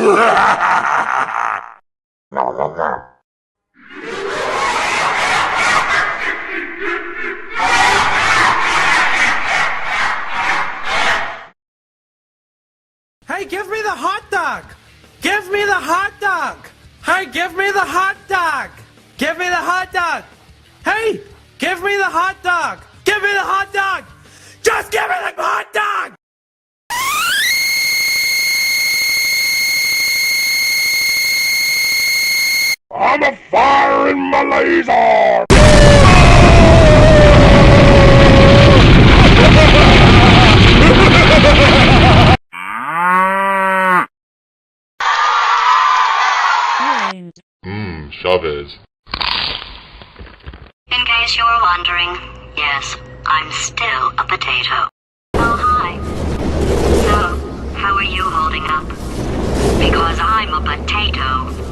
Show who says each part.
Speaker 1: No, no, no.
Speaker 2: Hey, give me the hot dog! Give me the hot dog! Hey, give me the hot dog! Give me the hot dog! Hey, give me the hot dog! Give me the hot dog! Just give me the hot dog!
Speaker 1: I'm a fire in my laser! Chavez.
Speaker 3: In case you're wondering, yes, I'm still a potato. Oh, hi. So, how are you holding up? Because I'm a potato.